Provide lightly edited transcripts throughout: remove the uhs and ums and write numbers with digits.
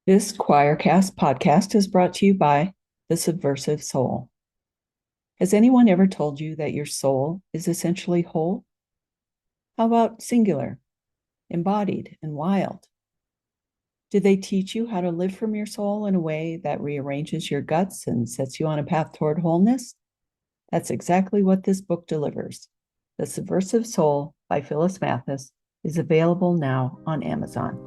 This Choircast podcast is brought to you by The Subversive Soul. Has anyone ever told you that your soul is essentially whole? How about singular, embodied, and wild? Did they teach you how to live from your soul in a way that rearranges your guts and sets you on a path toward wholeness? That's exactly what this book delivers. The Subversive Soul by Phyllis Mathis is available now on Amazon.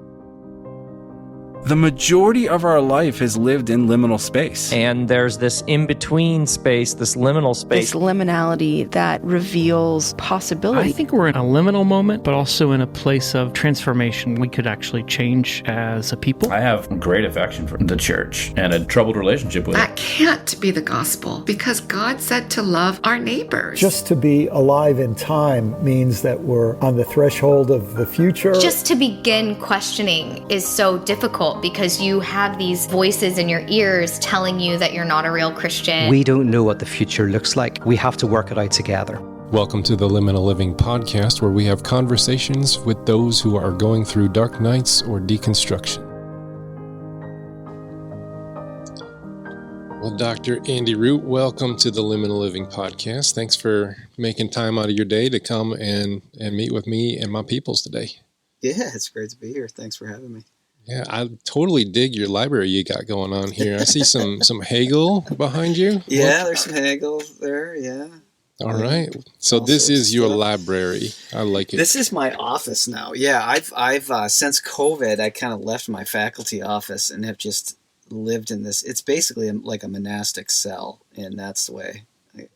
The majority of our life is lived in liminal space. And there's this in-between space, this liminal space. This liminality that reveals possibility. I think we're in a liminal moment, but also in a place of transformation. We could actually change as a people. I have great affection for the church and a troubled relationship with it. That can't be the gospel because God said to love our neighbors. Just to be alive in time means that we're on the threshold of the future. Just to begin questioning is so difficult because you have these voices in your ears telling you that you're not a real Christian. We don't know what the future looks like. We have to work it out together. Welcome to the Liminal Living podcast, where we have conversations with those who are going through dark nights or deconstruction. Well, Dr. Andy Root, welcome to the Liminal Living podcast. Thanks for making time out of your day to come and meet with me and my peoples today. Yeah, it's great to be here. Thanks for having me. Yeah, I totally dig your library you got going on here. I see some Hegel behind you. Yeah, there's some Hegel there, yeah. All right. So this is your library. I like it. This is my office now. Yeah, I've since COVID, I kind of left my faculty office and have just lived in this. It's basically like a monastic cell, and that's the way I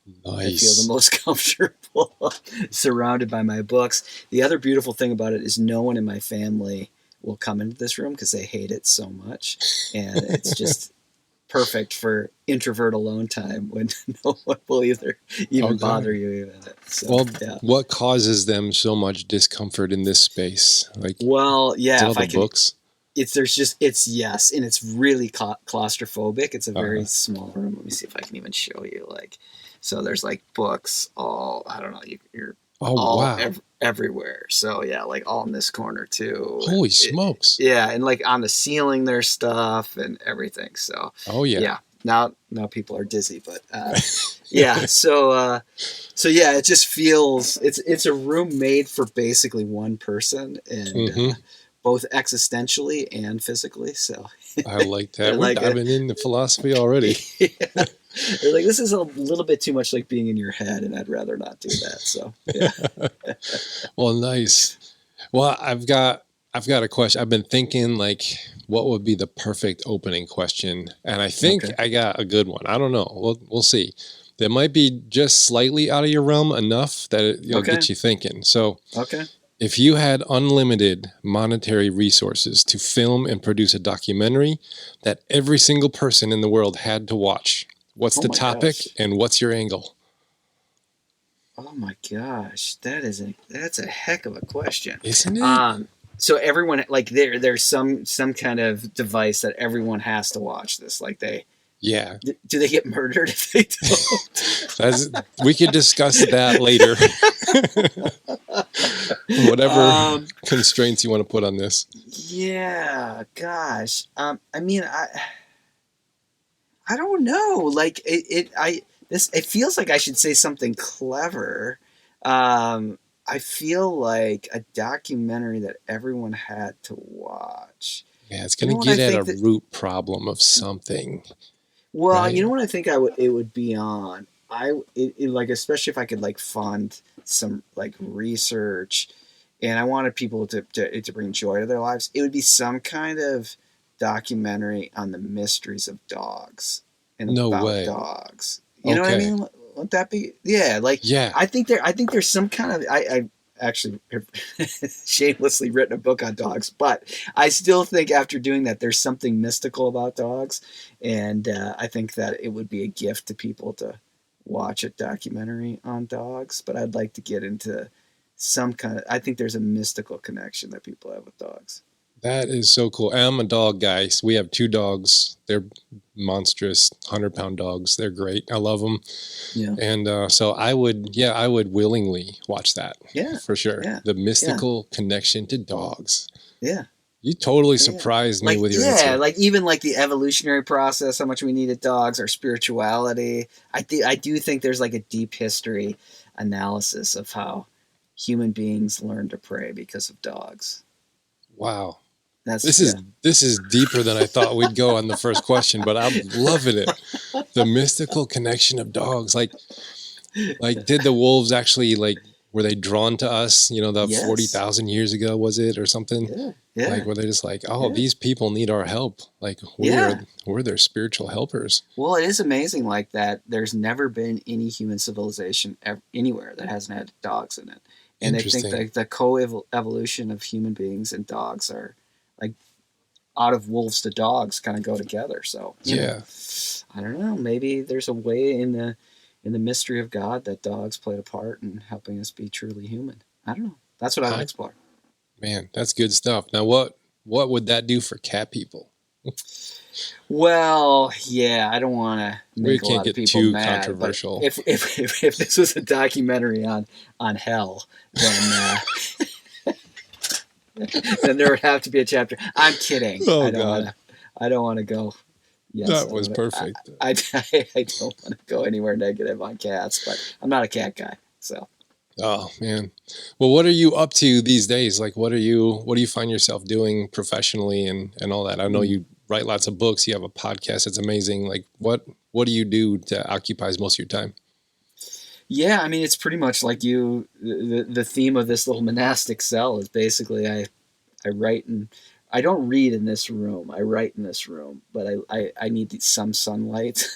feel the most comfortable, surrounded by my books. The other beautiful thing about it is no one in my family will come into this room because they hate it so much, and it's just perfect for introvert alone time when no one will even bother you even. So, what causes them so much discomfort in this space? Like, if I can, books. Yes, and it's really claustrophobic. It's a very small room. Let me see if I can even show you. So there's books all, I don't know, you're everywhere. So all in this corner too. Holy smokes. And on the ceiling there's stuff and everything. So now people are dizzy, but it just feels it's a room made for basically one person, and both existentially and physically. So I like that. We're diving into philosophy already. Yeah. They're like, this is a little bit too much like being in your head, and I'd rather not do that. So, yeah. Well, nice. Well, I've got a question. I've been thinking what would be the perfect opening question, and I think I got a good one. I don't know. We'll see. That might be just slightly out of your realm enough that it'll get you thinking. So, if you had unlimited monetary resources to film and produce a documentary that every single person in the world had to watch, what's the topic and what's your angle? Oh my gosh, that's a heck of a question, isn't it? So everyone there's some kind of device that everyone has to watch this. Do they get murdered if they don't? We could discuss that later. Whatever constraints you want to put on this. Yeah, gosh. I don't know. It feels like I should say something clever. I feel like a documentary that everyone had to watch. Yeah, it's going to get at a root problem of something. Well, right? You know what I think it would be on? Especially if I could fund some research, and I wanted people to bring joy to their lives. It would be some kind of documentary on the mysteries of dogs and about dogs. You know what I mean? Wouldn't that be? Yeah. I think there's some kind of, I actually shamelessly written a book on dogs, but I still think after doing that, there's something mystical about dogs. And I think that it would be a gift to people to watch a documentary on dogs, but I'd like to get into I think there's a mystical connection that people have with dogs. That is so cool. I'm a dog guy. So we have 2 dogs. They're monstrous 100-pound dogs. They're great. I love them. Yeah. And so I would willingly watch that. Yeah. For sure. Yeah. The mystical connection to dogs. Yeah. You totally surprised me with your answer. Like even like the evolutionary process, how much we needed dogs, our spirituality. I do think there's like a deep history analysis of how human beings learned to pray because of dogs. Wow. This is deeper than I thought we'd go on the first question, but I'm loving it. The mystical connection of dogs. Like did the wolves actually were they drawn to us, Yes. 40,000 years ago, was it, or something? Yeah. Like, were they just like, oh, these people need our help. Like we're their spiritual helpers. Well, it is amazing like that. There's never been any human civilization anywhere that hasn't had dogs in it. And I think that the co-evolution of human beings and dogs are like out of wolves to dogs kind of go together. So, you know, I don't know, maybe there's a way in the mystery of God that dogs played a part in helping us be truly human. I don't know. That's what I would explore. Man, that's good stuff. Now, what would that do for cat people? Well, yeah, I don't want to make a lot of people too mad, controversial. But if this was a documentary on hell, then then there would have to be a chapter. I'm kidding. Oh, I don't want to go. Yes, that was perfect. I don't want to go anywhere negative on cats, but I'm not a cat guy, so. Oh man. Well, what are you up to these days? Like, what do you find yourself doing professionally and all that? I know you write lots of books. You have a podcast. It's amazing. Like, what do you do that occupies most of your time? Yeah, I mean, it's pretty much like the theme of this little monastic cell is basically I write, and I don't read in this room. I write in this room, but I need some sunlight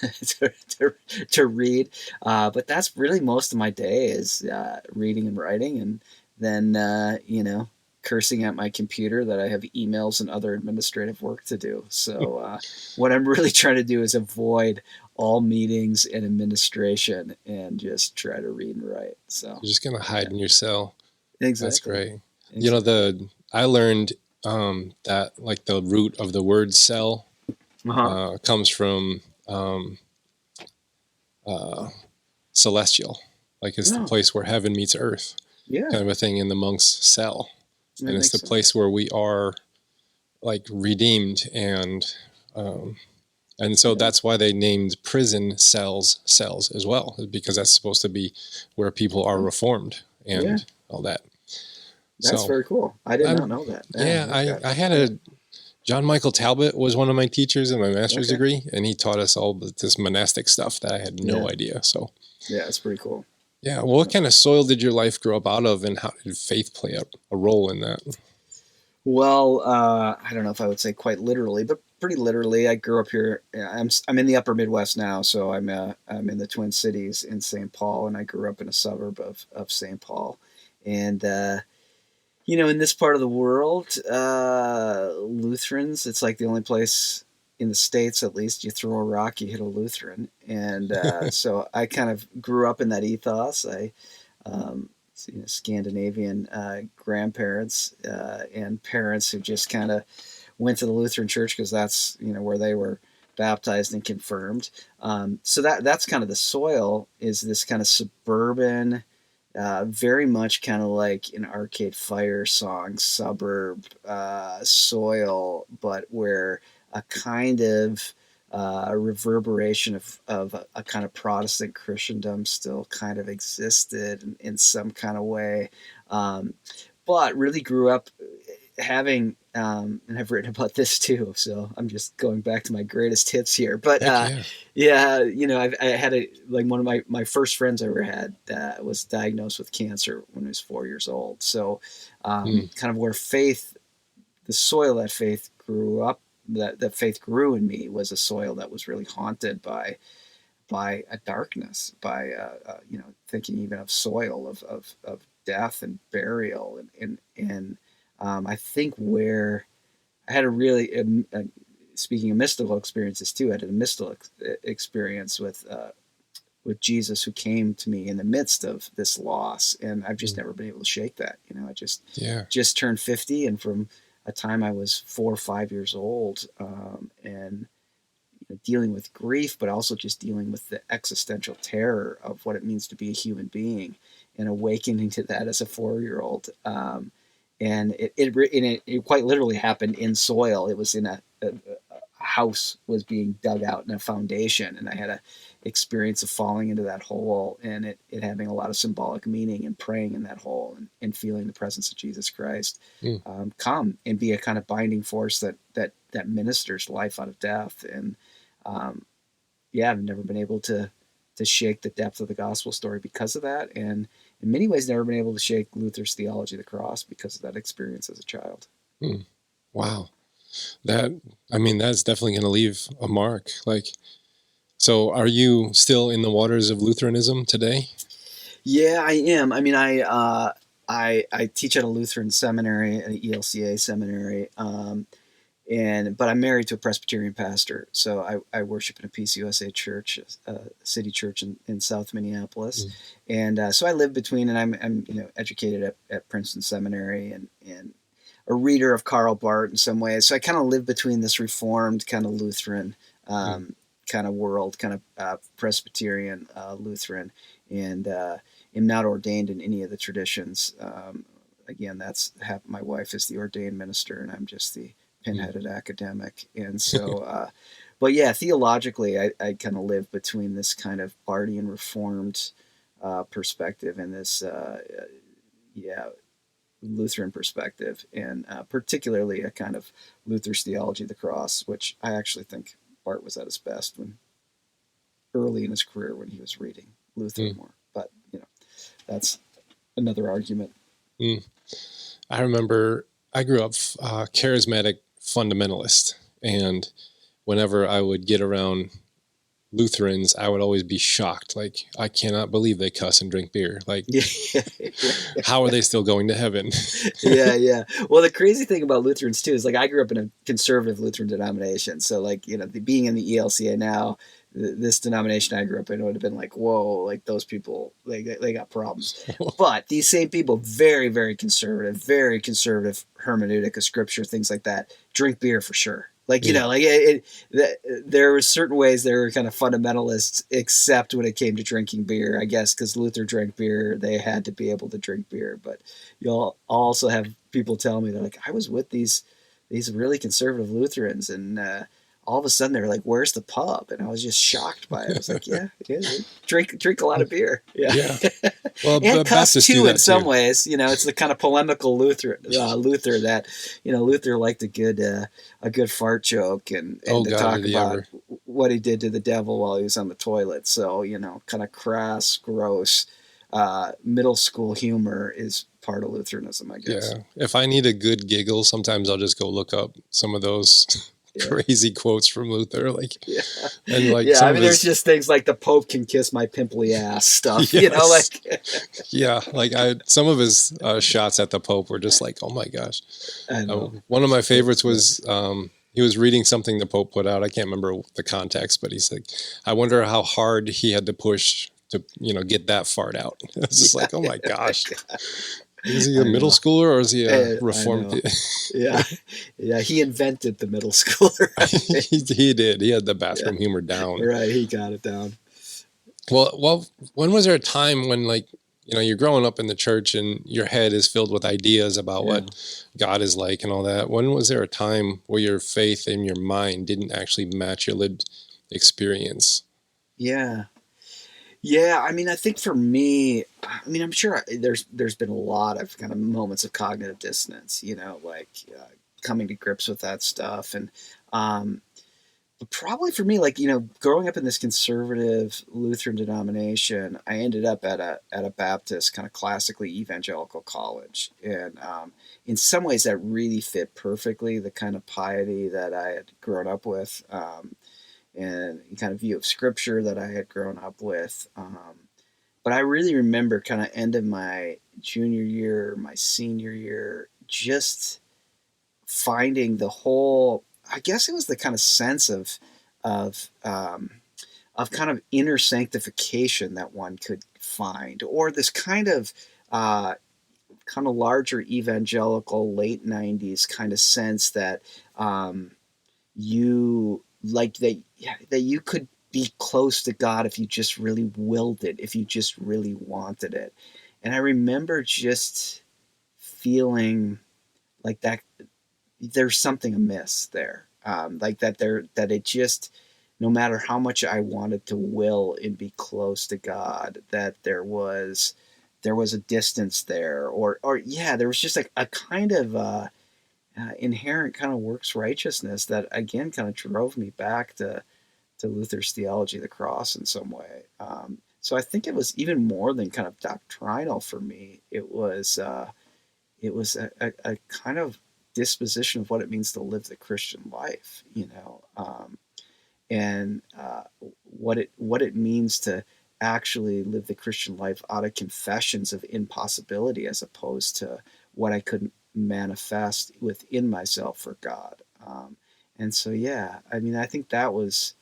to read. But that's really most of my day is reading and writing, and then cursing at my computer that I have emails and other administrative work to do. So what I'm really trying to do is avoid all meetings and administration and just try to read and write. So you're just gonna hide in your cell. Exactly. That's great. Exactly. I learned that like the root of the word cell comes from celestial, like it's the place where heaven meets earth, kind of a thing in the monk's cell. And it's the place where we are like redeemed, and so that's why they named prison cells as well, because that's supposed to be where people are reformed and all that. That's very cool. I did not know that. I had John Michael Talbot was one of my teachers in my master's degree, and he taught us all this monastic stuff that I had no idea. So yeah, it's pretty cool. Yeah. Well, what kind of soil did your life grow up out of, and how did faith play a role in that? Well, I don't know if I would say quite literally, but pretty literally. I grew up here. I'm in the upper Midwest now, so I'm in the Twin Cities in St. Paul, and I grew up in a suburb of St. Paul. And in this part of the world, Lutherans, it's like the only place in the States, at least, you throw a rock, you hit a Lutheran. And so I kind of grew up in that ethos. I Scandinavian grandparents and parents who just kind of went to the Lutheran church because that's where they were baptized and confirmed. So that's kind of the soil, is this kind of suburban, very much kind of like an Arcade Fire song, suburb soil, but where a kind of reverberation of a kind of Protestant Christendom still kind of existed in some kind of way, but really grew up having, and I've written about this too, so I'm just going back to my greatest hits here. But I had one of my first friends I ever had was diagnosed with cancer when he was 4 years old. So kind of where faith, the soil that faith grew up, that faith grew in me, was a soil that was really haunted by a darkness, by thinking even of soil of death and burial, and I think where I had a really speaking of mystical experiences too, I had a mystical experience with Jesus, who came to me in the midst of this loss, and I've just never been able to shake that. I just turned 50, and from a time I was 4 or 5 years old, and dealing with grief, but also just dealing with the existential terror of what it means to be a human being, and awakening to that as a 4-year-old. and it quite literally happened in soil. It was in a house was being dug out in a foundation, and I had a experience of falling into that hole, and it having a lot of symbolic meaning, and praying in that hole, and feeling the presence of Jesus Christ come and be a kind of binding force that ministers life out of death. And I've never been able to shake the depth of the gospel story because of that, and in many ways never been able to shake Luther's theology of the cross because of that experience as a child. Wow. That's definitely going to leave a mark. So are you still in the waters of Lutheranism today? Yeah, I am. I mean, I teach at a Lutheran seminary, an ELCA seminary, but I'm married to a Presbyterian pastor, so I worship in a PCUSA church, city church in South Minneapolis, and so I live between, and I'm educated at Princeton Seminary, and a reader of Karl Barth in some ways, so I kind of live between this Reformed kind of Lutheran kind of world, kind of Presbyterian Lutheran, and am not ordained in any of the traditions. Again, that's my wife is the ordained minister, and I'm just the pinheaded academic. And so, but yeah, theologically, I kind of live between this kind of Barthian Reformed perspective and this, Lutheran perspective, and particularly a kind of Luther's theology of the cross, which I actually think Barth was at his best early in his career when he was reading Luther more. But that's another argument. I remember I grew up charismatic fundamentalist, and whenever I would get around Lutherans, I would always be shocked. Like, I cannot believe they cuss and drink beer. Like, how are they still going to heaven? Yeah. Well, the crazy thing about Lutherans too is, like, I grew up in a conservative Lutheran denomination. So, like, being in the ELCA now, this denomination I grew up in would have been like, whoa, like those people, they got problems. But these same people, very, very conservative hermeneutic of scripture, things like that, drink beer for sure. Like, there were certain ways they were kind of fundamentalists, except when it came to drinking beer, I guess, because Luther drank beer, they had to be able to drink beer. But you'll also have people tell me, they're like, I was with these really conservative Lutherans, and all of a sudden they were like, where's the pub? And I was just shocked by it. I was like, yeah, drink a lot of beer. Yeah. Well, and cuss Baptists too in some too. ways. It's the kind of polemical Luther that, Luther liked a good fart joke and to talk about what he did to the devil while he was on the toilet. So, kind of crass, gross, middle school humor is part of Lutheranism, I guess. Yeah. If I need a good giggle, sometimes I'll just go look up some of those crazy quotes from Luther. And like, there's just things like the Pope can kiss my pimply ass stuff, some of his shots at the Pope were just like, oh my gosh. I know. One of my favorites was, he was reading something the Pope put out. I can't remember the context, but he's like, I wonder how hard he had to push to, get that fart out. It's just like, oh my gosh. Is he a middle schooler or is he a reformed? Yeah. He invented the middle schooler. He did. He had the bathroom humor down. Right. He got it down. Well, when was there a time when, like, you're growing up in the church and your head is filled with ideas about what God is like and all that? When was there a time where your faith in your mind didn't actually match your lived experience? Yeah. Yeah, I think for me, I'm sure there's been a lot of kind of moments of cognitive dissonance, coming to grips with that stuff. And but probably for me, growing up in this conservative Lutheran denomination, I ended up at a Baptist kind of classically evangelical college. And in some ways that really fit perfectly the kind of piety that I had grown up with. And kind of view of scripture that I had grown up with. But I really remember kind of end of my junior year, my senior year, just finding the whole, I guess it was the kind of sense of kind of inner sanctification that one could find, or this kind of larger evangelical late 90s kind of sense that that you could be close to God if you just really willed it, if you just really wanted it. And I remember just feeling like that there's something amiss there. Like that it just, no matter how much I wanted to will and be close to God, that there was a distance there, or yeah, there was just a kind of inherent kind of works righteousness that again kind of drove me back to Luther's theology of the cross in some way. So I think it was even more than kind of doctrinal for me. It was a kind of disposition of what it means to live the Christian life, and what it means to actually live the Christian life out of confessions of impossibility, as opposed to what I could manifest within myself for God. And so, yeah, I mean, I think there was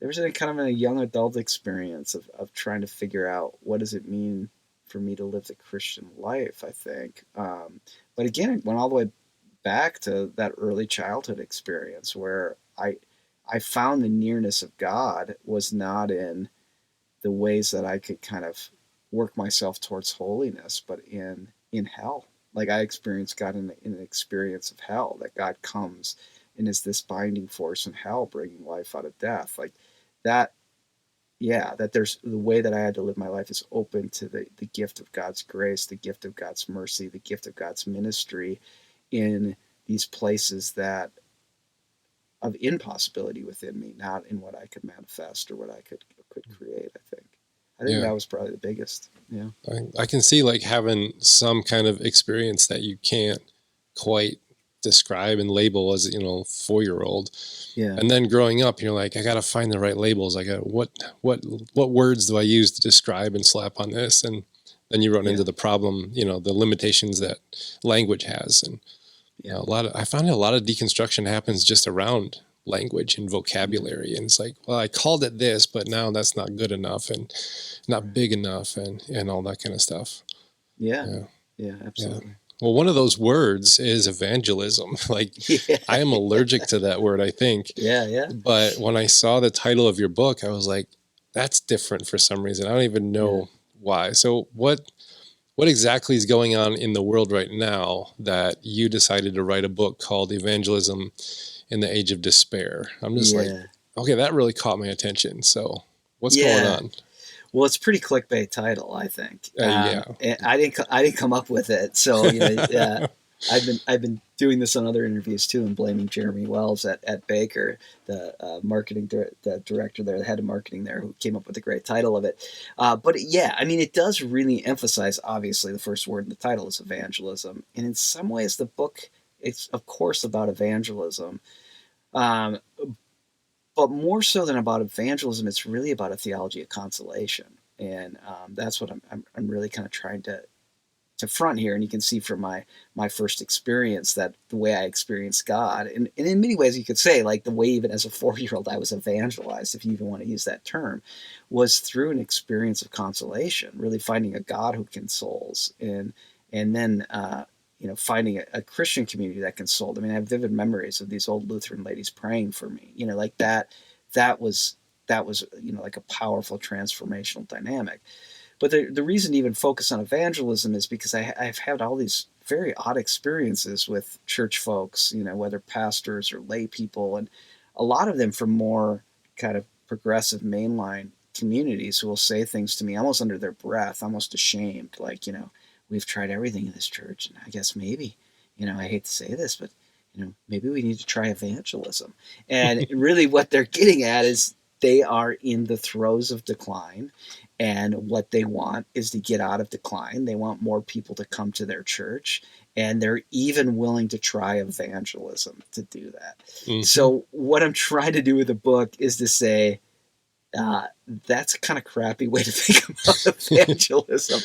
a kind of a young adult experience of trying to figure out what does it mean for me to live the Christian life, I think. But again, it went all the way back to that early childhood experience where I found the nearness of God was not in the ways that I could kind of work myself towards holiness, but in hell. Like I experienced God in an experience of hell, that God comes and is this binding force in hell, bringing life out of death. Like that, yeah, that there's the way that I had to live my life is open to the gift of God's grace, the gift of God's mercy, the gift of God's ministry in these places that of impossibility within me, not in what I could manifest or what I could create. I think that was probably the biggest. Yeah, I can see like having some kind of experience that you can't quite describe and label as 4-year-old. Yeah. And then growing up, you're like, I got to find the right labels. I got what words do I use to describe and slap on this? And then you run into the problem, the limitations that language has. And I found a lot of deconstruction happens just around language and vocabulary. And it's like, well, I called it this, but now that's not good enough and not big enough and all that kind of stuff. Yeah, absolutely. Yeah. Well, one of those words is evangelism. Like I am allergic to that word, I think. Yeah. But when I saw the title of your book, I was like, that's different for some reason. I don't even know why. So what exactly is going on in the world right now that you decided to write a book called Evangelism in the Age of Despair? I'm just like, okay, that really caught my attention. So what's going on? Well, it's a pretty clickbait title, I think. Yeah, and I didn't come up with it. So I've been doing this on other interviews too, and blaming Jeremy Wells at Baker, the marketing the director there, the head of marketing there, who came up with the great title of it. But yeah, I mean, it does really emphasize. Obviously, the first word in the title is evangelism, and in some ways, the book it's of course about evangelism. But more so than about evangelism, it's really about a theology of consolation, and that's what I'm really kind of trying to front here. And you can see from my first experience that the way I experienced God, and in many ways you could say like the way even as a 4-year-old I was evangelized, if you even want to use that term, was through an experience of consolation, really finding a God who consoles, and then finding a Christian community that consoled. I mean, I have vivid memories of these old Lutheran ladies praying for me, like that was like a powerful transformational dynamic. But the reason to even focus on evangelism is because I've had all these very odd experiences with church folks, whether pastors or lay people, and a lot of them from more kind of progressive mainline communities who will say things to me almost under their breath, almost ashamed, like, we've tried everything in this church, and I guess maybe, I hate to say this, but, maybe we need to try evangelism. And really what they're getting at is they are in the throes of decline, and what they want is to get out of decline. They want more people to come to their church, and they're even willing to try evangelism to do that. Mm-hmm. So what I'm trying to do with the book is to say, that's a kind of crappy way to think about evangelism.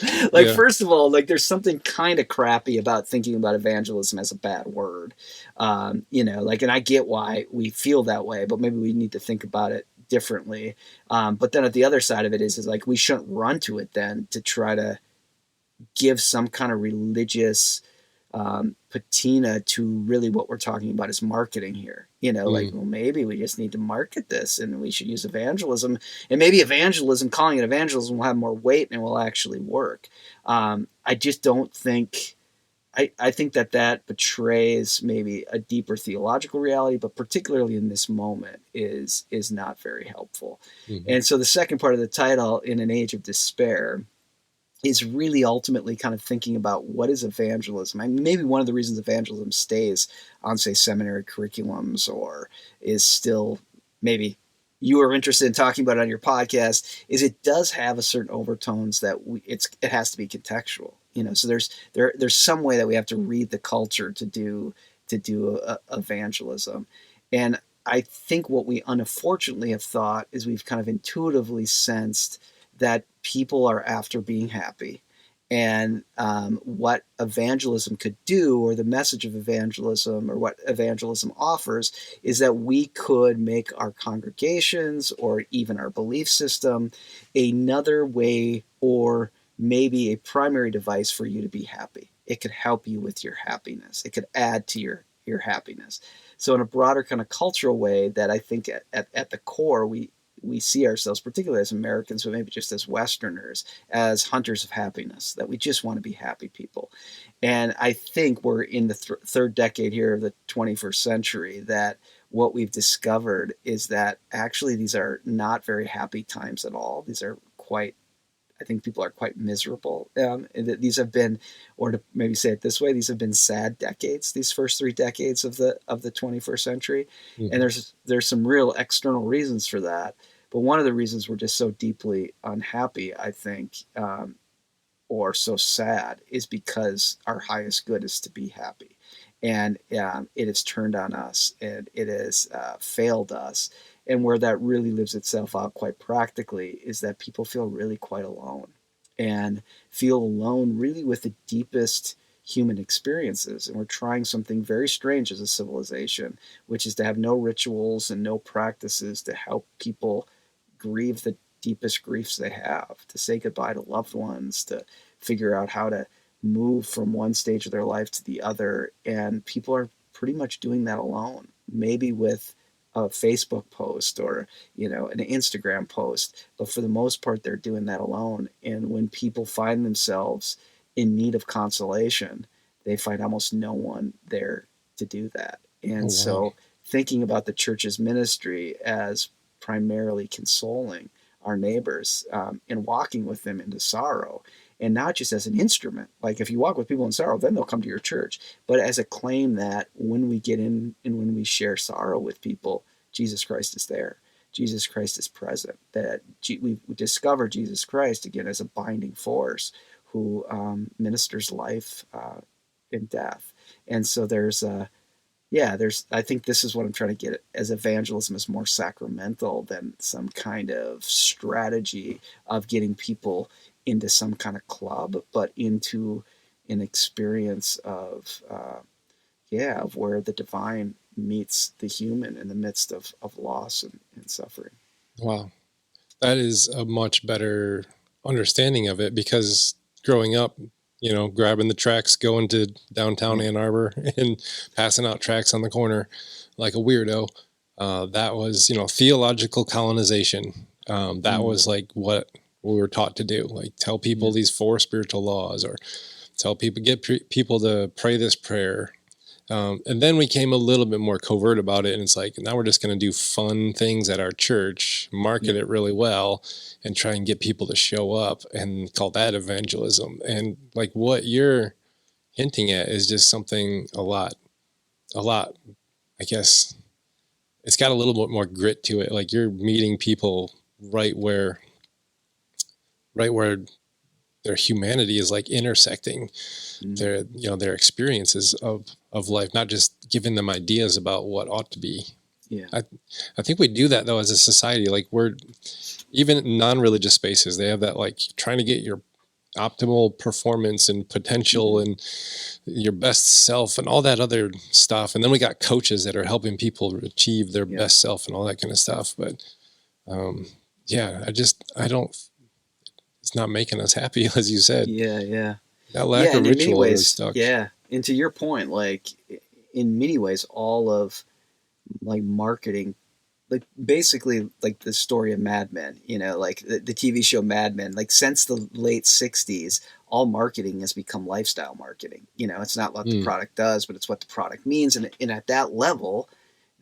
First of all, there's something kind of crappy about thinking about evangelism as a bad word. And I get why we feel that way, but maybe we need to think about it differently. But then at the other side of it is like, we shouldn't run to it then to try to give some kind of religious patina to really what we're talking about is marketing here. Well, maybe we just need to market this and we should use evangelism, and maybe calling it evangelism will have more weight and will actually work. I just don't think I think that betrays maybe a deeper theological reality, but particularly in this moment is not very helpful. Mm-hmm. And so the second part of the title, In an Age of Despair, is really ultimately kind of thinking about what is evangelism. I mean, maybe one of the reasons evangelism stays on, say, seminary curriculums, or is still maybe you are interested in talking about it on your podcast, is it does have a certain overtones that it has to be contextual. So there's some way that we have to read the culture to do evangelism. And I think what we unfortunately have thought is we've kind of intuitively sensed that people are after being happy. And what evangelism could do, or the message of evangelism, or what evangelism offers, is that we could make our congregations or even our belief system another way, or maybe a primary device for you to be happy. It could help you with your happiness. It could add to your happiness. So in a broader kind of cultural way, that I think at the core, we see ourselves, particularly as Americans, but maybe just as Westerners, as hunters of happiness, that we just want to be happy people. And I think we're in the third decade here of the 21st century, that what we've discovered is that actually these are not very happy times at all. These are I think people are quite miserable. These have been, or to maybe say it this way, these have been sad decades, these first 3 decades of the 21st century. Mm-hmm. And there's some real external reasons for that. But one of the reasons we're just so deeply unhappy, I think, or so sad, is because our highest good is to be happy. And it has turned on us, and it has failed us. And where that really lives itself out quite practically is that people feel really quite alone, and feel alone really with the deepest human experiences. And we're trying something very strange as a civilization, which is to have no rituals and no practices to help people grieve the deepest griefs they have, to say goodbye to loved ones, to figure out how to move from one stage of their life to the other. And people are pretty much doing that alone, maybe with a Facebook post or an Instagram post, but for the most part they're doing that alone. And when people find themselves in need of consolation, they find almost no one there to do that. And so thinking about the church's ministry as primarily consoling our neighbors and walking with them into sorrow, and not just as an instrument. Like if you walk with people in sorrow, then they'll come to your church, but as a claim that when we get in and when we share sorrow with people, Jesus Christ is there. Jesus Christ is present. That we discover Jesus Christ again as a binding force who ministers life in death. And so I think this is what I'm trying to get at, as evangelism is more sacramental than some kind of strategy of getting people into some kind of club, but into an experience of where the divine meets the human in the midst of loss and suffering. Wow. That is a much better understanding of it, because growing up, grabbing the tracts, going to downtown Ann Arbor and passing out tracts on the corner like a weirdo, that was, theological colonization. That was like what we were taught to do, like tell people these 4 spiritual laws, or tell people, get people to pray this prayer. And then we came a little bit more covert about it. And it's like, now we're just going to do fun things at our church, market it really well, and try and get people to show up and call that evangelism. And like what you're hinting at is just something a lot, I guess it's got a little bit more grit to it. Like you're meeting people right where their humanity is like intersecting their experiences of life, not just giving them ideas about what ought to be. Yeah. I think we do that though as a society. Like we're even in non-religious spaces, they have that like trying to get your optimal performance and potential and your best self and all that other stuff. And then we got coaches that are helping people achieve their best self and all that kind of stuff. But it's not making us happy, as you said. Yeah. That lack of ritual really stuck. Yeah. And to your point, like in many ways, all of like marketing like basically like the story of Mad Men, like the TV show Mad Men, like since the late 60s, all marketing has become lifestyle marketing. It's not what the product does, but it's what the product means. And at that level,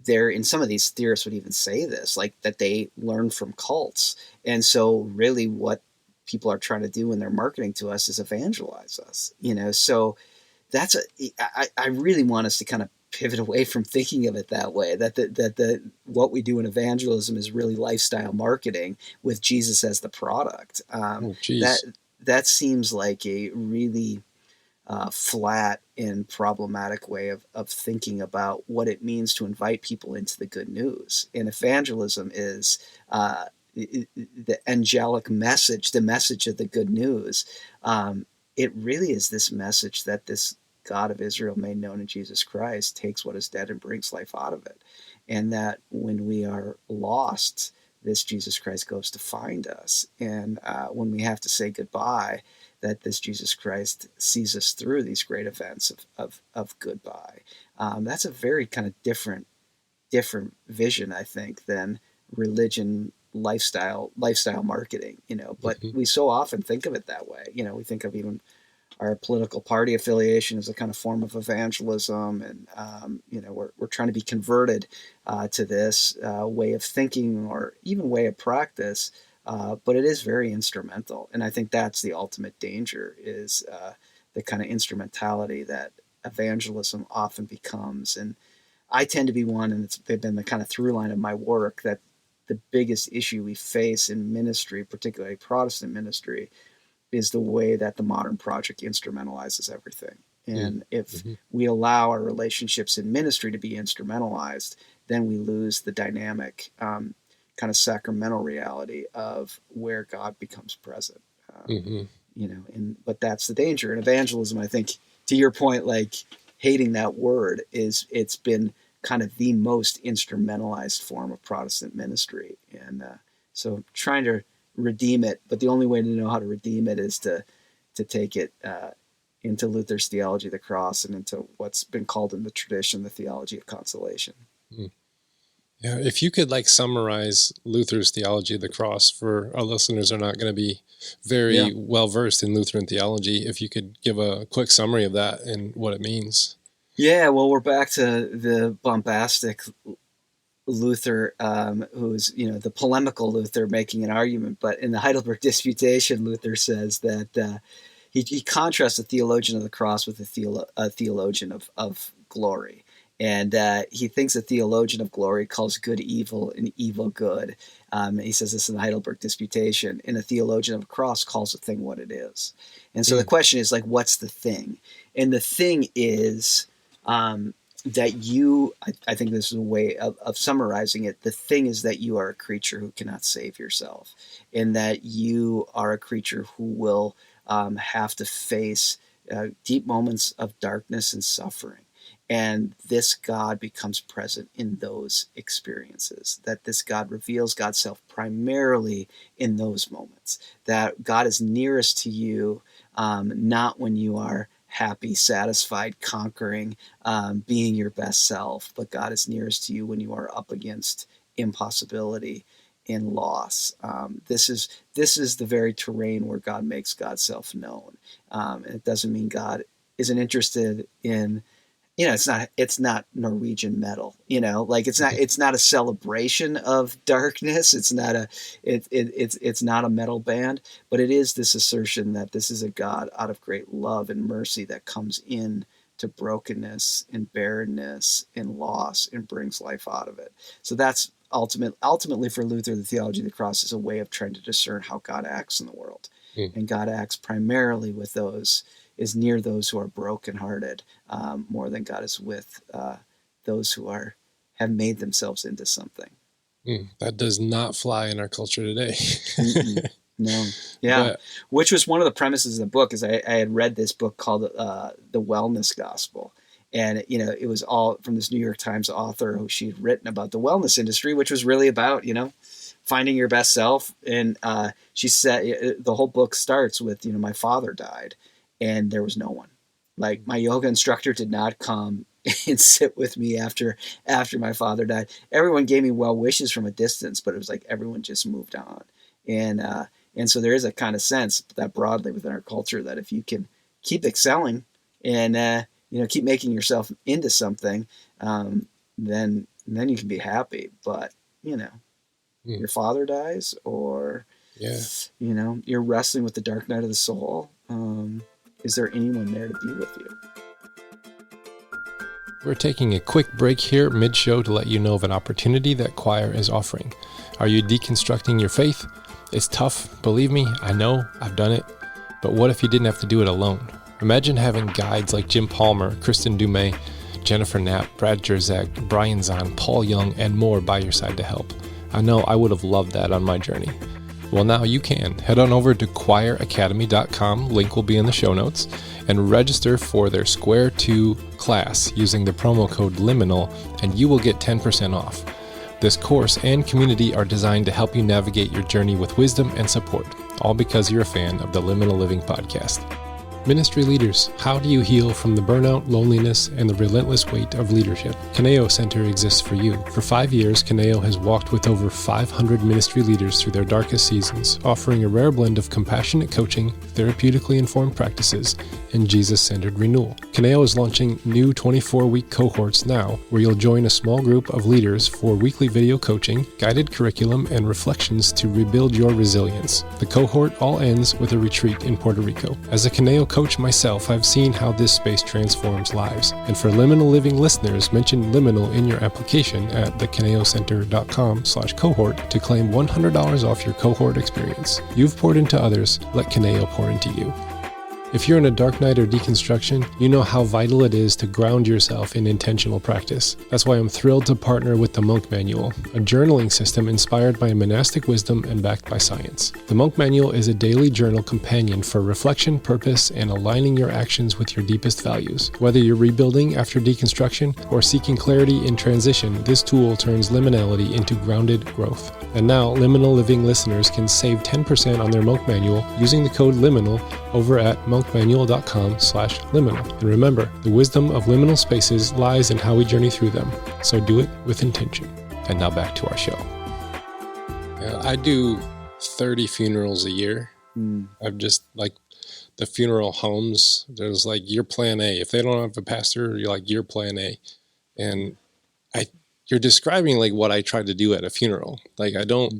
in some of these theorists would even say this, like that they learn from cults. And so really what people are trying to do when they're marketing to us is evangelize us, so I really want us to kind of pivot away from thinking of it that way, that what we do in evangelism is really lifestyle marketing with Jesus as the product. That seems like a really flat and problematic way of thinking about what it means to invite people into the good news. And evangelism is the angelic message, the message of the good news. It really is this message that this God of Israel made known in Jesus Christ takes what is dead and brings life out of it. And that when we are lost, this Jesus Christ goes to find us. And when we have to say goodbye, that this Jesus Christ sees us through these great events of goodbye. That's a very kind of different vision, I think, than religion, lifestyle marketing, but we so often think of it that way. We think of even our political party affiliation as a kind of form of evangelism, and we're trying to be converted to this way of thinking or even way of practice, but it is very instrumental. And I think that's the ultimate danger, is the kind of instrumentality that evangelism often becomes. And I tend to be one, and it's been the kind of through line of my work, that the biggest issue we face in ministry, particularly Protestant ministry, is the way that the modern project instrumentalizes everything. And if we allow our relationships in ministry to be instrumentalized, then we lose the dynamic kind of sacramental reality of where God becomes present. But that's the danger. In evangelism, I think, to your point, like hating that word, it's been kind of the most instrumentalized form of Protestant ministry. And so trying to redeem it, but the only way to know how to redeem it is to take it into Luther's theology of the cross and into what's been called in the tradition the theology of consolation. Yeah, if you could summarize Luther's theology of the cross for our listeners who are not going to be very well versed in Lutheran theology, if you could give a quick summary of that and what it means. Yeah, well, we're back to the bombastic Luther, who's the polemical Luther making an argument. But in the Heidelberg Disputation, Luther says that he contrasts a theologian of the cross with a theologian of glory. And he thinks a theologian of glory calls good evil and evil good. He says this in the Heidelberg Disputation. And a theologian of the cross calls a thing what it is. And so the question is, what's the thing? And the thing is that I think this is a way of summarizing it. The thing is that you are a creature who cannot save yourself, and that you are a creature who will have to face deep moments of darkness and suffering. And this God becomes present in those experiences, that this God reveals God's self primarily in those moments, that God is nearest to you, not when you are happy, satisfied, conquering, being your best self, but God is nearest to you when you are up against impossibility and loss. This is the very terrain where God makes God's self known. And it doesn't mean God isn't interested in, it's not Norwegian metal, it's not a celebration of darkness. It's not a metal band, but it is this assertion that this is a God out of great love and mercy that comes in to brokenness and barrenness and loss and brings life out of it. So that's ultimately for Luther, the theology of the cross is a way of trying to discern how God acts in the world. And God acts primarily with is near those who are brokenhearted, more than God is with those who have made themselves into something. That does not fly in our culture today. No. Yeah. Which was one of the premises of the book, is I had read this book called The Wellness Gospel. And, it was all from this New York Times author who she'd written about the wellness industry, which was really about, finding your best self. And she said the whole book starts with, my father died and there was no one. My yoga instructor did not come and sit with me after my father died. Everyone gave me well wishes from a distance, but it was like everyone just moved on. And so there is a kind of sense that broadly within our culture that if you can keep excelling and keep making yourself into something, then you can be happy. But your father dies, or you're wrestling with the dark night of the soul. Is there anyone there to be with you? We're taking a quick break here mid-show to let you know of an opportunity that Choir is offering. Are you deconstructing your faith? It's tough, believe me, I know, I've done it. But what if you didn't have to do it alone? Imagine having guides like Jim Palmer, Kristen Dumais, Jennifer Knapp, Brad Jerzak, Brian Zahn, Paul Young, and more by your side to help. I know I would have loved that on my journey. Well, now you can. Head on over to choiracademy.com, link will be in the show notes, and register for their Square 2 class using the promo code LIMINAL, and you will get 10% off. This course and community are designed to help you navigate your journey with wisdom and support, all because you're a fan of the Liminal Living podcast. Ministry leaders, how do you heal from the burnout, loneliness, and the relentless weight of leadership? Kaneo Center exists for you. For 5 years, Kaneo has walked with over 500 ministry leaders through their darkest seasons, offering a rare blend of compassionate coaching, therapeutically informed practices, and Jesus-centered renewal. Kaneo is launching new 24-week cohorts now, where you'll join a small group of leaders for weekly video coaching, guided curriculum, and reflections to rebuild your resilience. The cohort all ends with a retreat in Puerto Rico. As a Kaneo coach myself, I've seen how this space transforms lives. And for Liminal Living listeners, mention Liminal in your application at thecaneocenter.com/cohort to claim $100 off your cohort experience. You've poured into others, let Kaneo pour into you. If you're in a dark night or deconstruction, you know how vital it is to ground yourself in intentional practice. That's why I'm thrilled to partner with the Monk Manual, a journaling system inspired by monastic wisdom and backed by science. The Monk Manual is a daily journal companion for reflection, purpose, and aligning your actions with your deepest values. Whether you're rebuilding after deconstruction or seeking clarity in transition, this tool turns liminality into grounded growth. And now, Liminal Living listeners can save 10% on their Monk Manual using the code LIMINAL over at monkmanual.com/liminal. And remember, the wisdom of liminal spaces lies in how we journey through them. So do it with intention. And now back to our show. I do 30 funerals a year. I've just like the funeral homes. There's like your plan A. If they don't have a pastor, you're like your plan A. And you're describing like what I try to do at a funeral. Like I don't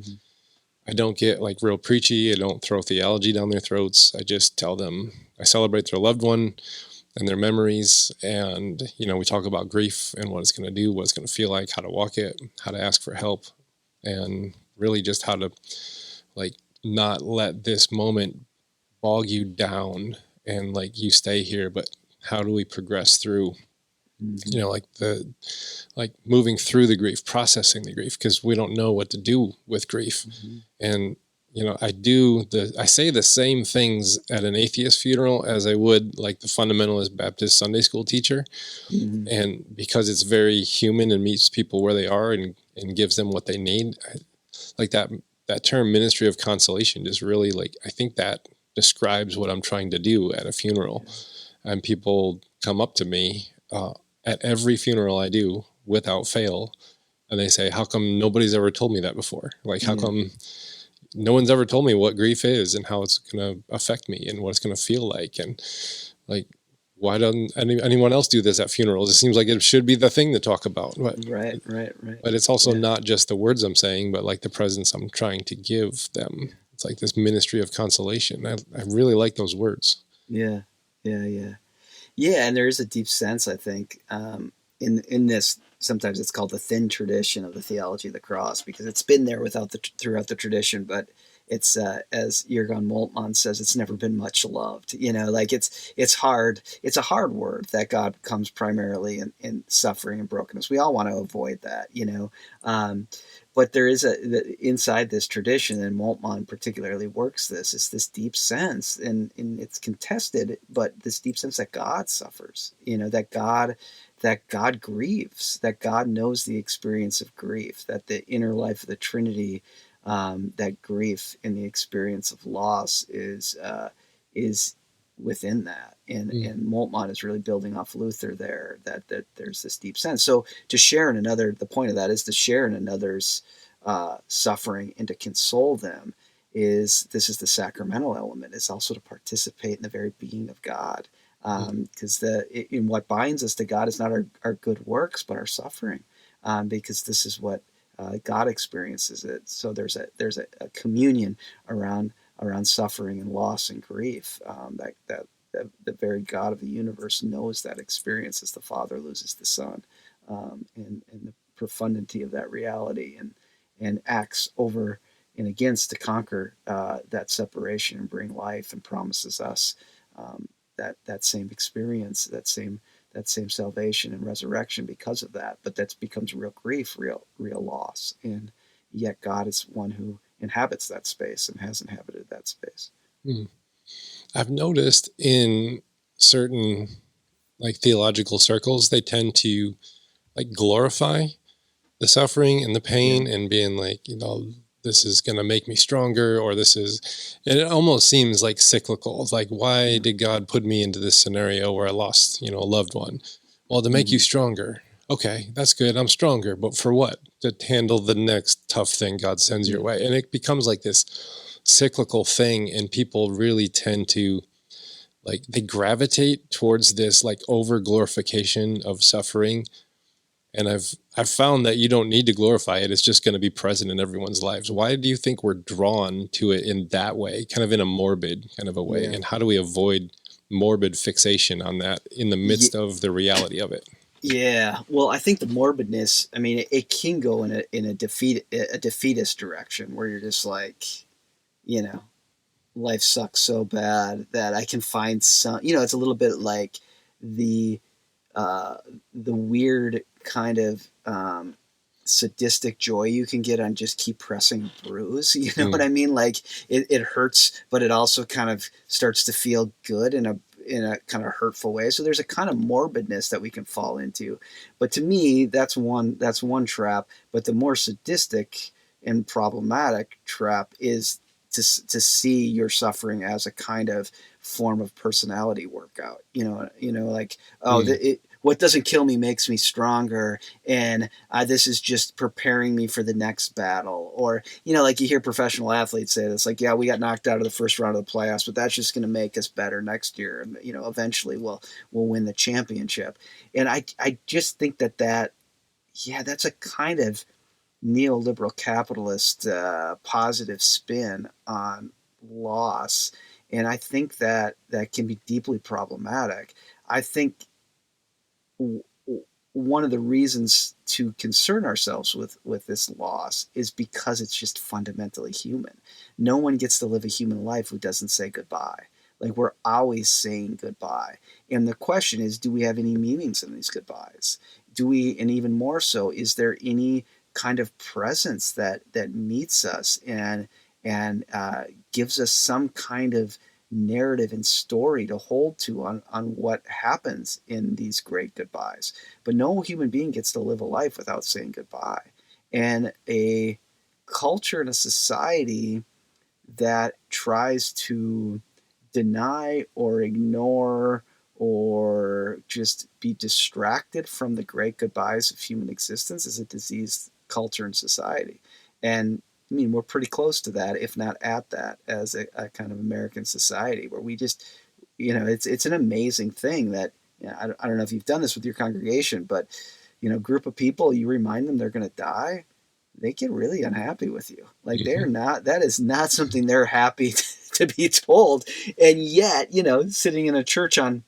get like real preachy. I don't throw theology down their throats. I just tell them, I celebrate their loved one and their memories. And, we talk about grief and what it's going to do, what it's going to feel like, how to walk it, how to ask for help, and really just how to like not let this moment bog you down and like you stay here, but how do we progress through, like moving through the grief, processing the grief, because we don't know what to do with grief. And, I say the same things at an atheist funeral as I would like the fundamentalist Baptist Sunday school teacher. And because it's very human and meets people where they are and gives them what they need, like that term ministry of consolation is really like, I think that describes what I'm trying to do at a funeral. And people come up to me, at every funeral I do without fail. And they say, how come nobody's ever told me that before? Like, how come no one's ever told me what grief is and how it's going to affect me and what it's going to feel like? And like, why doesn't anyone else do this at funerals? It seems like it should be the thing to talk about. But, Right. But it's also not just the words I'm saying, but like the presence I'm trying to give them. It's like this ministry of consolation. I really like those words. Yeah. Yeah, and there is a deep sense, I think, in this. Sometimes it's called the thin tradition of the theology of the cross, because it's been there throughout the tradition, but it's as Jürgen Moltmann says, it's never been much loved. Like it's hard. It's a hard word that God comes primarily in suffering and brokenness. We all want to avoid that, but there is inside this tradition, and Moltmann particularly works this. It's this deep sense, and it's contested, but this deep sense that God suffers. That God grieves, that God knows the experience of grief, that the inner life of the Trinity, that grief and the experience of loss is within that. And Moltmann is really building off Luther there, that there's this deep sense. So to share in another, the point of that is to share in another's suffering and to console them. This is the sacramental element, is also to participate in the very being of God. Because in what binds us to God is not our good works, but our suffering, because this is what God experiences it. So there's a communion around suffering and loss and grief, that the very God of the universe knows that experience as the Father loses the Son, and the profundity of that reality, and acts over and against to conquer that separation and bring life, and promises us that same experience, that same salvation and resurrection because of that. But that becomes real grief, real loss, and yet God is one who inhabits that space and has inhabited that space. I've noticed in certain like theological circles, they tend to like glorify the suffering and the pain, and being like, this is going to make me stronger, or it almost seems like cyclical. Like, why did God put me into this scenario where I lost, a loved one? Well, to make you stronger. Okay, that's good. I'm stronger. But for what? To handle the next tough thing God sends your way. And it becomes like this cyclical thing. And people really tend to, like, they gravitate towards this like over glorification of suffering. And I've found that you don't need to glorify it. It's just going to be present in everyone's lives. Why do you think we're drawn to it in that way, kind of in a morbid kind of a way? And how do we avoid morbid fixation on that in the midst of the reality of it? Yeah, well, I think the morbidness, I mean, it can go in a defeatist direction, where you're just like, life sucks so bad that I can find some, it's a little bit like the weird kind of sadistic joy you can get on just keep pressing bruise. You know what I mean? Like it hurts, but it also kind of starts to feel good in a kind of hurtful way. So there's a kind of morbidness that we can fall into. But to me, that's one trap. But the more sadistic and problematic trap is to see your suffering as a kind of form of personality workout. Like, what doesn't kill me makes me stronger, and this is just preparing me for the next battle. Or, like you hear professional athletes say this, like, yeah, we got knocked out of the first round of the playoffs, but that's just going to make us better next year, and eventually we'll win the championship. And I just think that's a kind of neoliberal capitalist positive spin on loss, and I think that can be deeply problematic. I think one of the reasons to concern ourselves with this loss is because it's just fundamentally human. No one gets to live a human life who doesn't say goodbye. Like, we're always saying goodbye. And the question is, do we have any meanings in these goodbyes? And even more so, is there any kind of presence that meets us and gives us some kind of narrative and story to hold to on what happens in these great goodbyes? But no human being gets to live a life without saying goodbye. And a culture and a society that tries to deny or ignore or just be distracted from the great goodbyes of human existence is a diseased culture and society. And I mean, we're pretty close to that, if not at that, as a kind of American society, where we just, it's an amazing thing that, I don't know if you've done this with your congregation, but, group of people, you remind them they're going to die, they get really unhappy with you. Like, that is not something they're happy to be told. And yet, sitting in a church on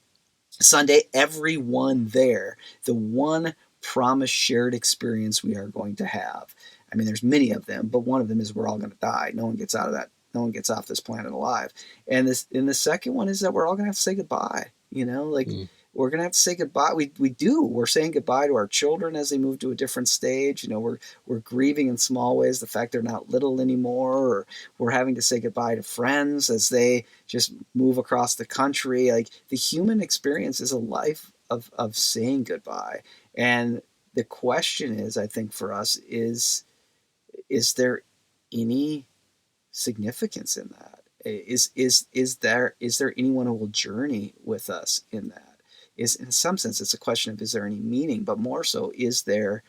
Sunday, everyone there, the one promised shared experience we are going to have. I mean, there's many of them, but one of them is we're all going to die. No one gets out of that. No one gets off this planet alive. And the second one is that we're all going to have to say goodbye. We're going to have to say goodbye. We're saying goodbye to our children as they move to a different stage. We're grieving in small ways the fact they're not little anymore, or we're having to say goodbye to friends as they just move across the country. Like, the human experience is a life of saying goodbye. And the question is, I think, for us is there any significance in that? Is there anyone who will journey with us in that? Is in some sense it's a question of, is there any meaning, but more so, is there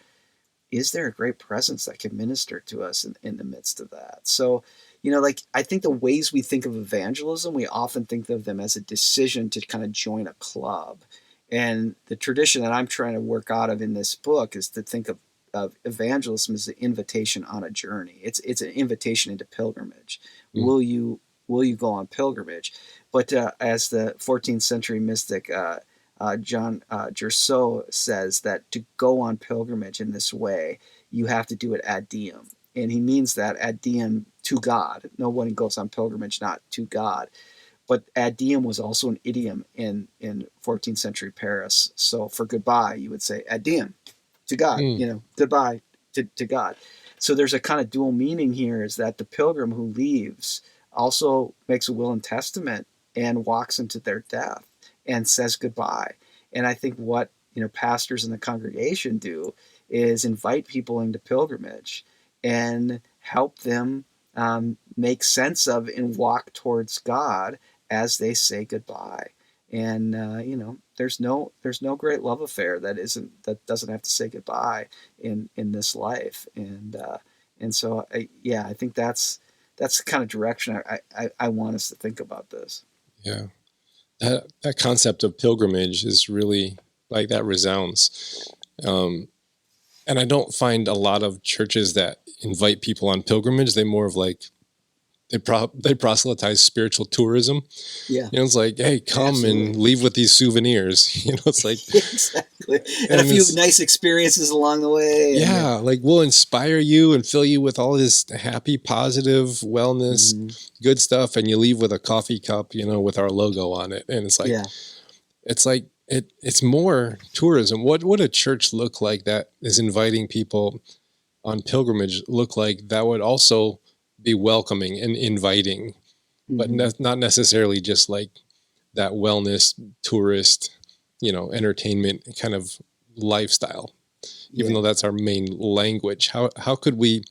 a great presence that can minister to us in the midst of that? So, like, I think the ways we think of evangelism, we often think of them as a decision to kind of join a club. And the tradition that I'm trying to work out of in this book is to think of evangelism as an invitation on a journey. It's an invitation into pilgrimage. Will you go on pilgrimage? But as the 14th century mystic John Gerso says, that to go on pilgrimage in this way, you have to do it ad diem. And he means that ad diem to God. No one goes on pilgrimage not to God. But ad diem was also an idiom in 14th century Paris. So for goodbye, you would say ad diem to God, goodbye to God. So there's a kind of dual meaning here, is that the pilgrim who leaves also makes a will and testament and walks into their death and says goodbye. And I think what pastors in the congregation do is invite people into pilgrimage and help them make sense of and walk towards God as they say goodbye. And there's no great love affair that doesn't have to say goodbye in this life. And so I think that's the kind of direction I want us to think about this. Yeah. That concept of pilgrimage is really, like, that resounds. And I don't find a lot of churches that invite people on pilgrimage. They more of like, they proselytize spiritual tourism. Yeah. It's like, hey, come Absolutely. and leave with these souvenirs. It's like, exactly. And a few nice experiences along the way. Yeah. Like, we'll inspire you and fill you with all this happy, positive wellness, good stuff. And you leave with a coffee cup, with our logo on it. And it's like, it's more tourism. What would a church look like that is inviting people on pilgrimage look like that would also be welcoming and inviting, but not necessarily just like that wellness tourist, entertainment kind of lifestyle, even though that's our main language. How could we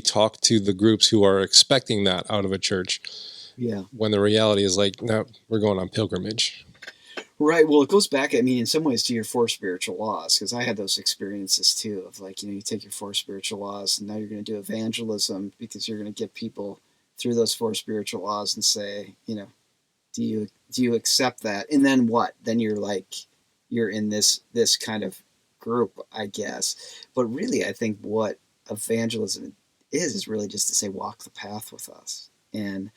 talk to the groups who are expecting that out of a church? Yeah. When the reality is like, no, we're going on pilgrimage. Right. Well, it goes back, in some ways, to your 4 spiritual laws, because I had those experiences too of, like, you take your 4 spiritual laws and now you're going to do evangelism because you're going to get people through those 4 spiritual laws and say, do you accept that? And then what? Then you're in this kind of group, I guess. But really, I think what evangelism is really just to say, walk the path with us. And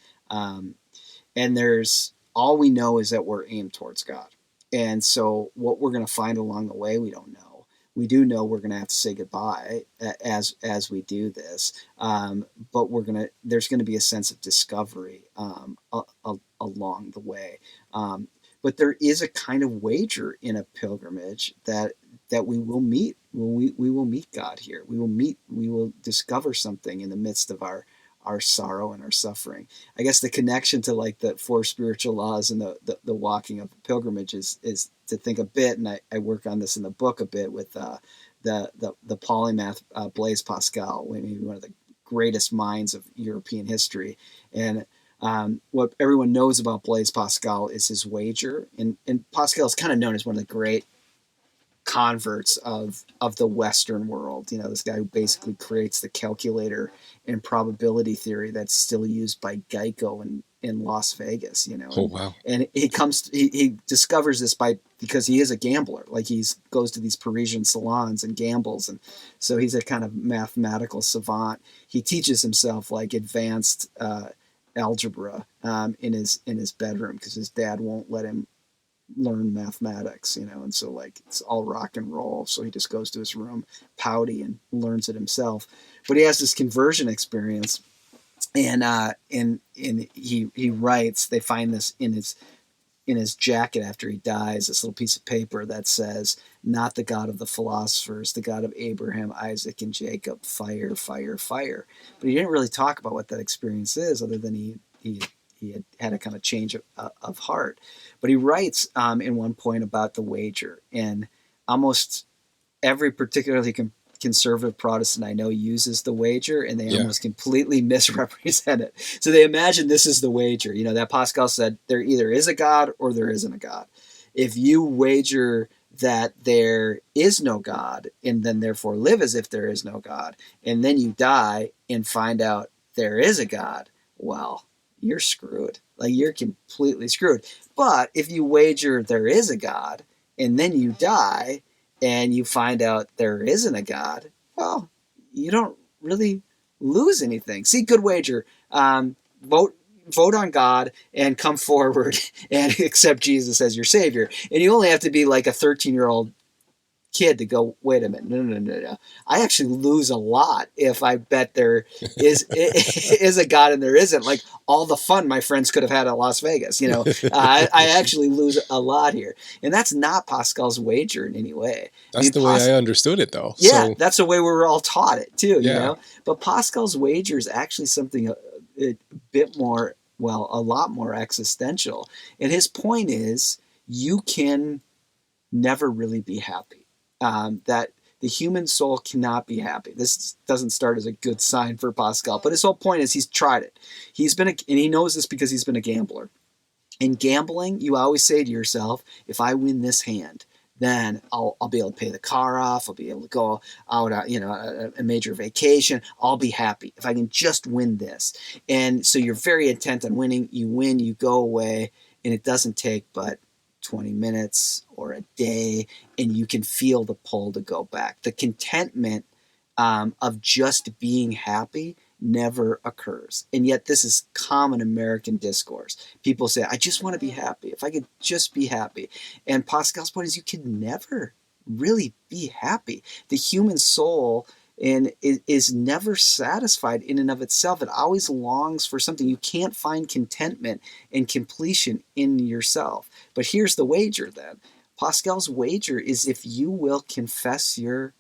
there's, all we know is that we're aimed towards God. And so what we're going to find along the way, we don't know. We do know we're going to have to say goodbye as we do this. But there's going to be a sense of discovery along the way. But there is a kind of wager in a pilgrimage that we will meet. We will meet God here. We will discover something in the midst of our sorrow and our suffering. I guess the connection to, like, the 4 spiritual laws and the walking of pilgrimage is to think a bit, and I work on this in the book a bit with the polymath Blaise Pascal, maybe one of the greatest minds of European history. And what everyone knows about Blaise Pascal is his wager, and Pascal is kind of known as one of the great converts of the Western world. This guy who basically creates the calculator and probability theory that's still used by Geico in Las Vegas. Oh, wow. And he discovers this because he is a gambler. Like, he goes to these Parisian salons and gambles, and so he's a kind of mathematical savant. He teaches himself, like, advanced algebra in his bedroom because his dad won't let him learn mathematics, and so, like, it's all rock and roll. So he just goes to his room, pouty, and learns it himself. But he has this conversion experience, and he writes. They find this in his jacket after he dies, this little piece of paper that says, "Not the God of the philosophers, the God of Abraham, Isaac, and Jacob. Fire, fire, fire." But he didn't really talk about what that experience is, other than he had a kind of change of heart. But he writes in one point about the wager, and almost every particularly conservative Protestant I know uses the wager, and they almost completely misrepresent it. So they imagine this is the wager. That Pascal said there either is a God or there isn't a God. If you wager that there is no God, and then therefore live as if there is no God, and then you die and find out there is a God, well, you're screwed. Like, you're completely screwed. But if you wager there is a God, and then you die, and you find out there isn't a God, well, you don't really lose anything. See, good wager. Vote on God and come forward and accept Jesus as your Savior. And you only have to be like a 13-year-old kid to go, wait a minute, no. I actually lose a lot if I bet there is a God and there isn't. Like, all the fun my friends could have had at Las Vegas, I actually lose a lot here. And that's not Pascal's wager in any way. That's the way I understood it, though. Yeah, that's the way we were all taught it too, Yeah. But Pascal's wager is actually something a bit more, well, a lot more existential. And his point is, you can never really be happy. That the human soul cannot be happy. This doesn't start as a good sign for Pascal, but his whole point is he's tried it. And he knows this because he's been a gambler. In gambling, you always say to yourself, if I win this hand, then I'll be able to pay the car off. I'll be able to go out on, a major vacation. I'll be happy if I can just win this. And so you're very intent on winning. You win, you go away, and it doesn't take but 20 minutes or a day, and you can feel the pull to go back. The contentment of just being happy never occurs. And yet this is common American discourse. People say, I just want to be happy. If I could just be happy. And Pascal's point is, you can never really be happy. The human soul is never satisfied in and of itself. It always longs for something. You can't find contentment and completion in yourself. But here's the wager then. Pascal's wager is, if you will confess your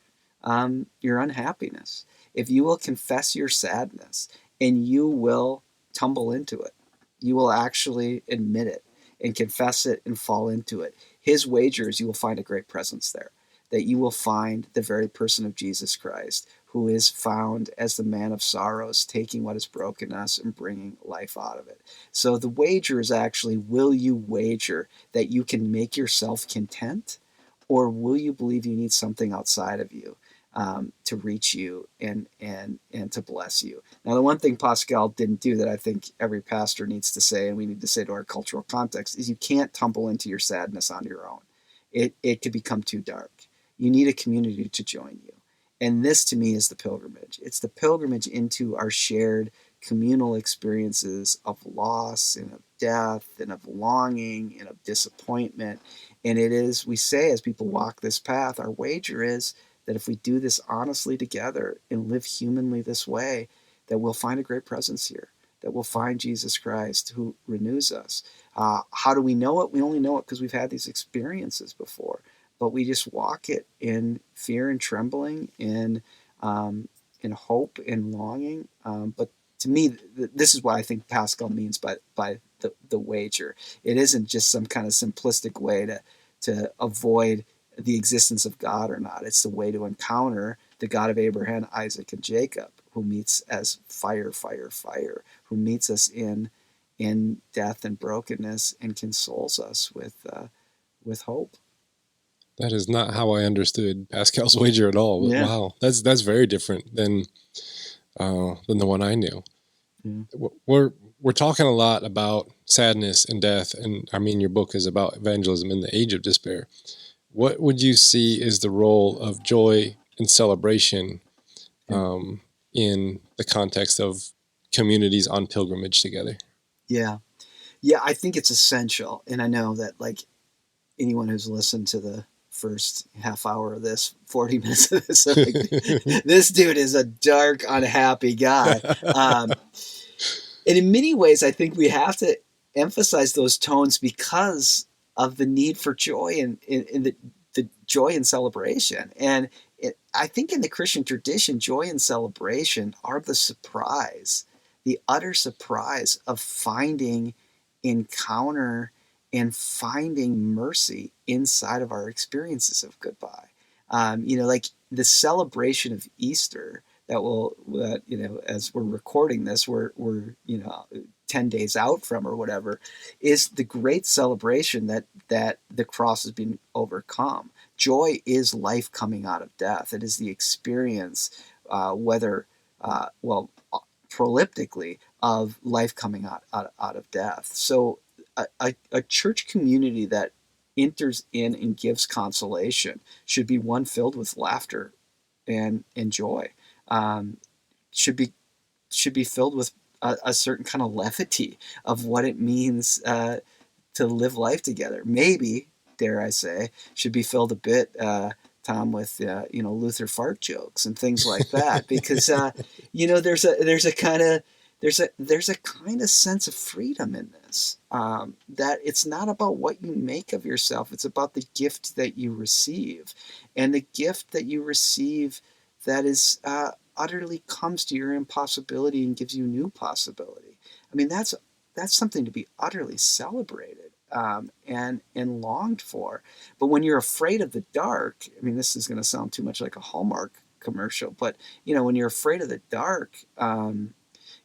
unhappiness, if you will confess your sadness, and you will tumble into it, you will actually admit it and confess it and fall into it. His wager is, you will find a great presence there, that you will find the very person of Jesus Christ, who is found as the man of sorrows, taking what is broken us and bringing life out of it. So the wager is actually, will you wager that you can make yourself content, or will you believe you need something outside of you to reach you and to bless you? Now, the one thing Pascal didn't do that I think every pastor needs to say, and we need to say to our cultural context, is you can't tumble into your sadness on your own. It could become too dark. You need a community to join you. And this, to me, is the pilgrimage. It's the pilgrimage into our shared communal experiences of loss and of death and of longing and of disappointment. And it is, we say, as people walk this path, our wager is that if we do this honestly together and live humanly this way, that we'll find a great presence here, that we'll find Jesus Christ who renews us. How do we know it? We only know it because we've had these experiences before. But we just walk it in fear and trembling, in hope and longing. But to me, this is what I think Pascal means by the wager. It isn't just some kind of simplistic way to avoid the existence of God or not. It's the way to encounter the God of Abraham, Isaac, and Jacob, who meets as fire, who meets us in death and brokenness and consoles us with hope. That is not how I understood Pascal's wager at all. Yeah. Wow, that's very different than the one I knew. Yeah. We're talking a lot about sadness and death, and I mean, your book is about evangelism in the age of despair. What would you see is the role of joy and celebration in the context of communities on pilgrimage together? Yeah, I think it's essential, and I know that, like, anyone who's listened to the first half hour of this, 40 minutes of this, like, this dude is a dark, unhappy guy. And in many ways, I think we have to emphasize those tones because of the need for joy and the joy and celebration. And I think in the Christian tradition, joy and celebration are the surprise, the utter surprise of finding encounter and finding mercy inside of our experiences of goodbye. Like the celebration of Easter as we're recording this, we're 10 days out from or whatever, is the great celebration that the cross has been overcome. Joy is life coming out of death. It is the experience, proleptically, of life coming out of death. So a church community that enters in and gives consolation should be one filled with laughter and joy. Should be filled with a certain kind of levity of what it means to live life together. Maybe, dare I say, should be filled a bit, Tom, with Luther fart jokes and things like that, because there's a kind of sense of freedom in this, that it's not about what you make of yourself, it's about the gift that you receive, and the gift that you receive that is utterly comes to your impossibility and gives you new possibility. I mean, that's something to be utterly celebrated, and longed for. But when you're afraid of the dark, I mean, this is going to sound too much like a Hallmark commercial, but when you're afraid of the dark,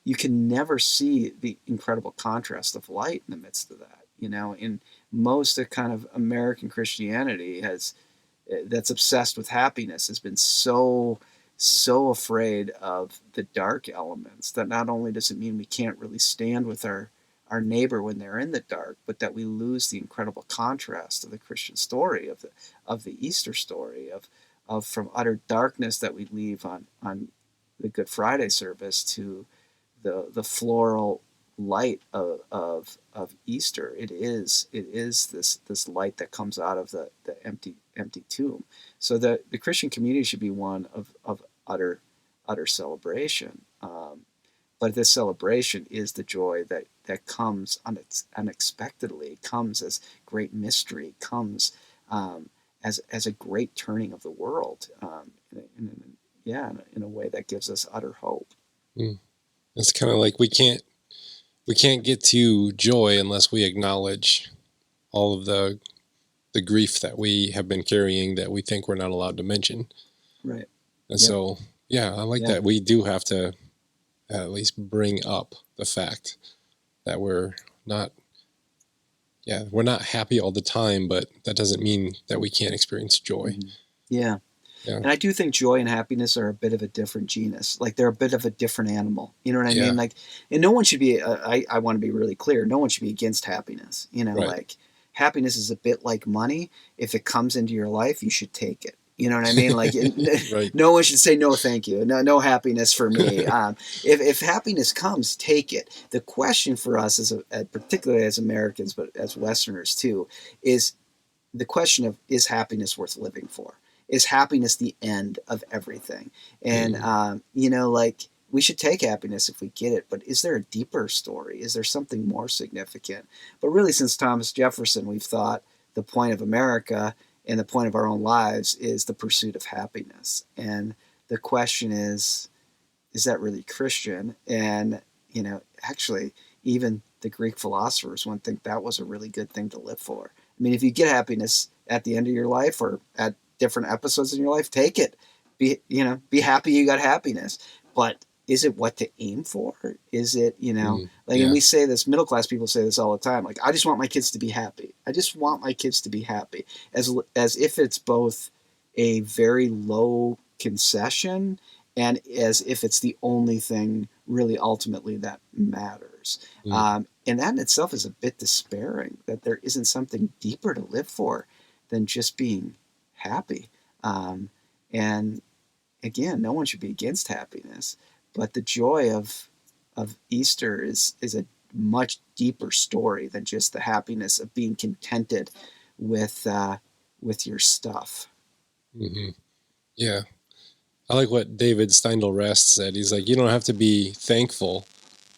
you can never see the incredible contrast of light in the midst of that. In most of kind of American Christianity that's obsessed with happiness has been so afraid of the dark elements that not only does it mean we can't really stand with our neighbor when they're in the dark, but that we lose the incredible contrast of the Christian story, of the Easter story, of from utter darkness that we leave on the Good Friday service to the floral light of Easter. It is this light that comes out of the empty tomb. So the Christian community should be one of utter celebration. But this celebration is the joy that comes unexpectedly, comes as great mystery, comes as a great turning of the world, in a way that gives us utter hope. It's kind of like we can't get to joy unless we acknowledge all of the grief that we have been carrying that we think we're not allowed to mention. Right. And so, I like that. We do have to at least bring up the fact that we're not happy all the time, but that doesn't mean that we can't experience joy. Mm-hmm. Yeah. And I do think joy and happiness are a bit of a different genus. Like they're a bit of a different animal. You know what I mean? Like, and no one should be, I want to be really clear, no one should be against happiness. Right. Like happiness is a bit like money. If it comes into your life, you should take it. You know what I mean? Like right. No one should say, no, thank you. No happiness for me. If happiness comes, take it. The question for us, particularly as Americans, but as Westerners too, is the question of, is happiness worth living for? Is happiness the end of everything? And, like we should take happiness if we get it, but is there a deeper story? Is there something more significant? But really, since Thomas Jefferson, we've thought the point of America and the point of our own lives is the pursuit of happiness. And the question is that really Christian? And, actually, even the Greek philosophers would think that was a really good thing to live for. I mean, if you get happiness at the end of your life or at different episodes in your life, take it. Be happy you got happiness. But is it what to aim for? Is it, and we say this, middle class people say this all the time, like, I just want my kids to be happy. I just want my kids to be happy. As if it's both a very low concession and as if it's the only thing really ultimately that matters. And that in itself is a bit despairing, that there isn't something deeper to live for than just being happy. And again, no one should be against happiness, but the joy of Easter is a much deeper story than just the happiness of being contented with your stuff. Mm-hmm. Yeah. I like what David Steindl-Rast said. He's like, you don't have to be thankful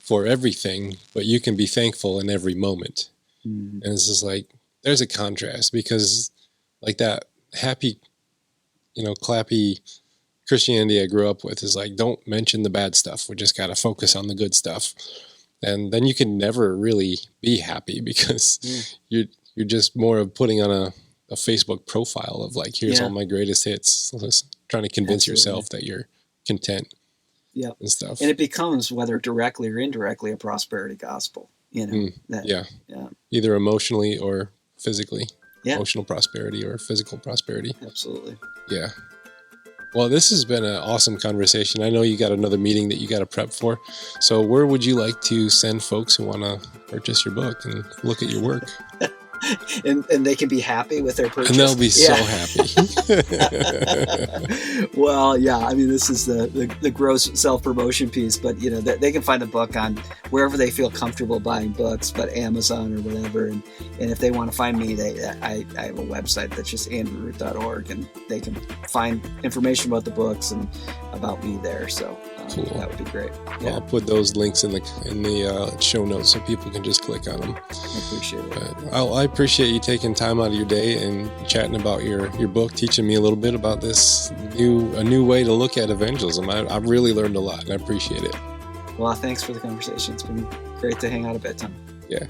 for everything, but you can be thankful in every moment. Mm-hmm. And it's just like, there's a contrast, because like that happy, clappy Christianity I grew up with is like, don't mention the bad stuff. We just got to focus on the good stuff. And then you can never really be happy, because you're just more of putting on a Facebook profile of like, here's all my greatest hits. Just trying to convince yourself that you're content. Yeah. And stuff. And it becomes, whether directly or indirectly, a prosperity gospel, Yeah. Either emotionally or physically. Yeah. Emotional prosperity or physical prosperity. Absolutely. Yeah. Well, this has been an awesome conversation. I know you got another meeting that you got to prep for. So where would you like to send folks who want to purchase your book and look at your work? and they can be happy with their purchase. And they'll be so happy. Well, yeah, I mean, this is the gross self-promotion piece, but they can find the book on wherever they feel comfortable buying books, but Amazon or whatever. And if they want to find me, I have a website that's just andrewroot.org, and they can find information about the books and about me there. So cool. That would be great. Well, I'll put those links in the show notes so people can just click on them. I appreciate it. I appreciate you taking time out of your day and chatting about your book, teaching me a little bit about this a new way to look at evangelism. I've really learned a lot, and I appreciate it. Well, thanks for the conversation. It's been great to hang out a bit, Tom. Yeah.